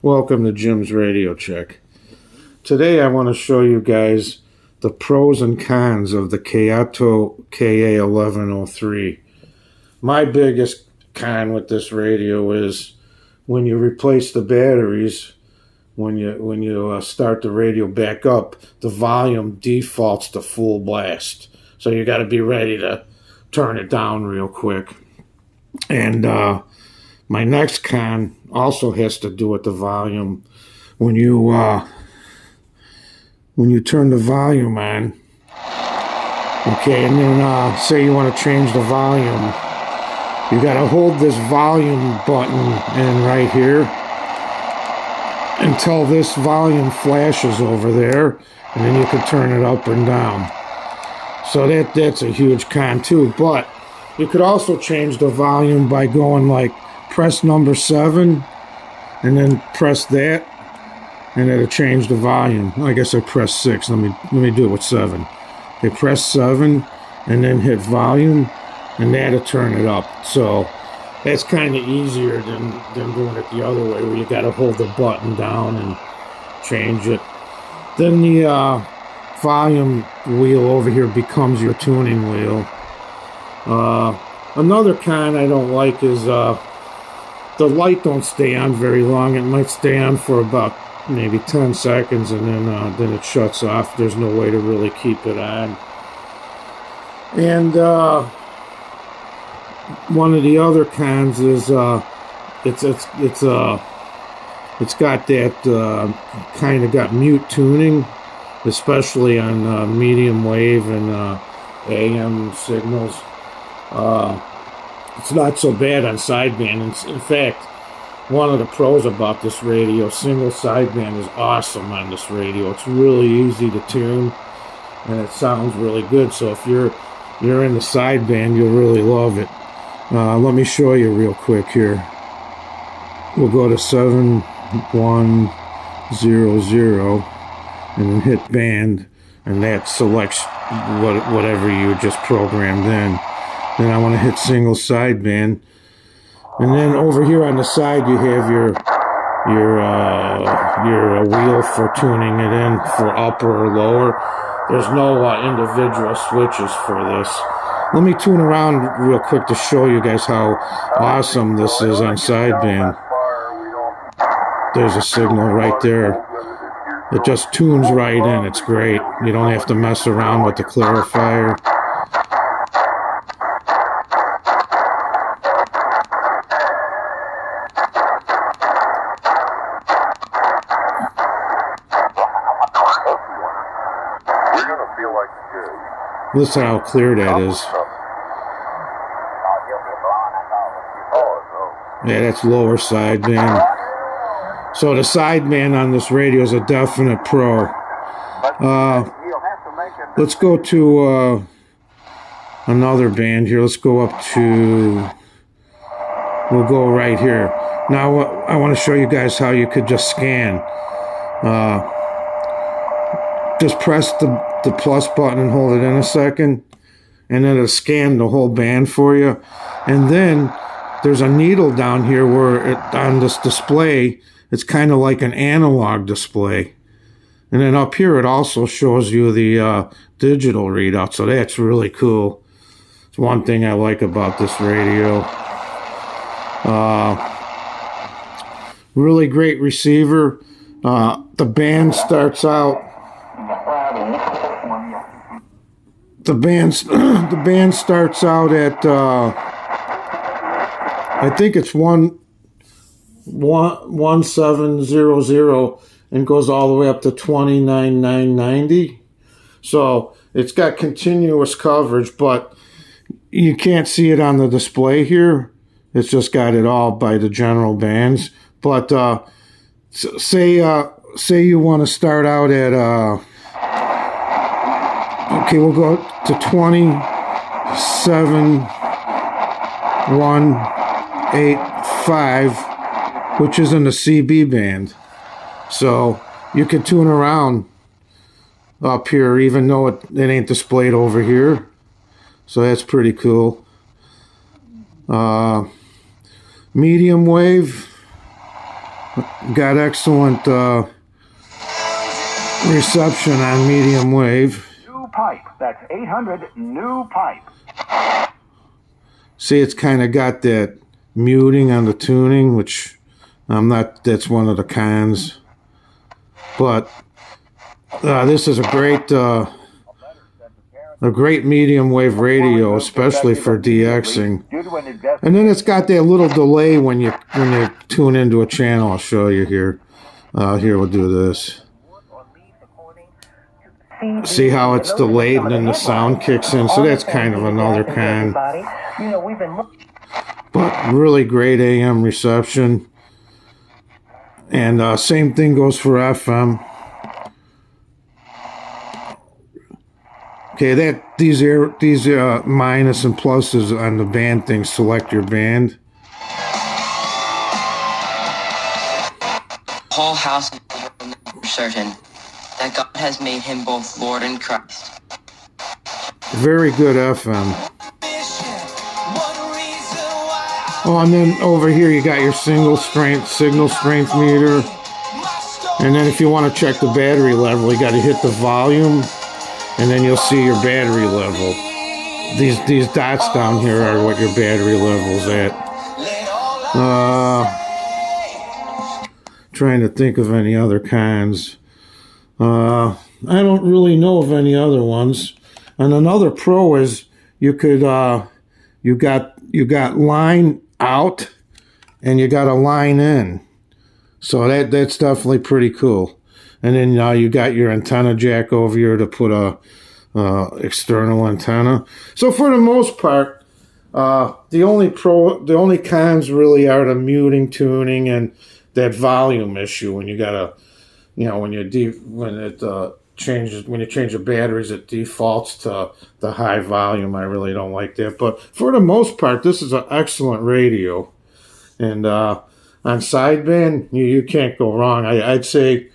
Welcome to Jim's Radio Check. Today I want to show you guys the pros and cons of the Kaito KA1103. My biggest con with this radio is when you replace the batteries, when you start the radio back up, the volume defaults to full blast. So you got to be ready to turn it down real quick. And my next con also has to do with the volume. When you turn the volume on, okay, and then say you want to change the volume, you got to hold this volume button in right here until this volume flashes over there, and then you can turn it up and down. So that's a huge con too. But you could also change the volume by going like press number 7 and then press that, and it'll change the volume. I guess I press 6. Let me do it with 7. Okay, press 7 and then hit volume, and that'll turn it up. So that's kind of easier than doing it the other way, where you got to hold the button down and change it. Then the volume wheel over here becomes your tuning wheel. Another con I don't like is the light don't stay on very long. It might stay on for about maybe 10 seconds, and then it shuts off. There's no way to really keep it on. And one of the other cons is it's got that kind of got mute tuning, especially on medium wave and AM signals. It's not so bad on sideband. In fact, one of the pros about this radio, single sideband, is awesome on this radio. It's really easy to tune, and it sounds really good. So if you're in the sideband, you'll really love it. Let me show you real quick here. We'll go to 7100 and then hit band, and that selects whatever you just programmed in. Then I want to hit single sideband, and then over here on the side you have your wheel for tuning it in for upper or lower. There's no individual switches for this. Let me tune around real quick to show you guys how awesome this is on sideband. There's a signal right there. It just tunes right in. It's great. You don't have to mess around with the clarifier. Listen how clear that is. Yeah, that's lower sideband. So the sideband on this radio is a definite pro. Let's go to another band here. Let's go up to, we'll go right here. Now I want to show you guys how you could just scan. Just press the plus button and hold it in a second, and then it'll scan the whole band for you. And then there's a needle down here where on this display, it's kind of like an analog display. And then up here, it also shows you the digital readout. So that's really cool. It's one thing I like about this radio. Really great receiver. The band starts out. The band starts out at I think it's 1700 and goes all the way up to 29,990. So it's got continuous coverage, but you can't see it on the display here. It's just got it all by the general bands. But say you want to start out at okay, we'll go to 27,185, which is in the CB band. So you can tune around up here, even though it ain't displayed over here. So that's pretty cool. Medium wave. Got excellent reception on medium wave. New pipe. That's 800 new pipe. See, it's kind of got that muting on the tuning, which I'm not, that's one of the cons. But this is a great medium wave radio, especially for DXing. And then it's got that little delay when you tune into a channel. I'll show you here. Here, we'll do this. See how it's delayed and then the sound kicks in? So that's kind of another con. But really great AM reception. And same thing goes for FM. Okay, these minus and pluses on the band thing select your band. Whole house is certain that God has made him both Lord and Christ. Very good FM. Oh, and then over here you got your signal strength meter. And then if you want to check the battery level, you got to hit the volume, and then you'll see your battery level. These dots down here are what your battery level's at. Trying to think of any other cons. I don't really know of any other ones. And another pro is you could you got line out and you got a line in. So that's definitely pretty cool. And then you got your antenna jack over here to put a external antenna. So for the most part, the only cons really are the muting, tuning, and that volume issue when you gotta, when you change the batteries, it defaults to the high volume. I really don't like that. But for the most part, this is an excellent radio. And on sideband, you can't go wrong. I'd say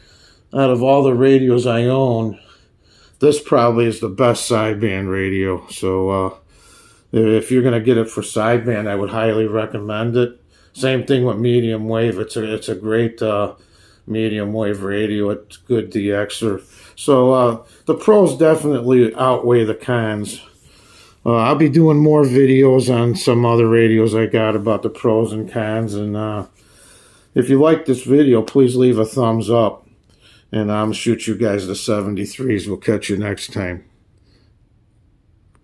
out of all the radios I own, this probably is the best sideband radio. So if you're going to get it for sideband, I would highly recommend it. Same thing with medium wave. It's a great medium wave radio. It's good DXer. So the pros definitely outweigh the cons. I'll be doing more videos on some other radios I got about the pros and cons. And if you like this video, please leave a thumbs up. And I'm shoot you guys the 73s. We'll catch you next time.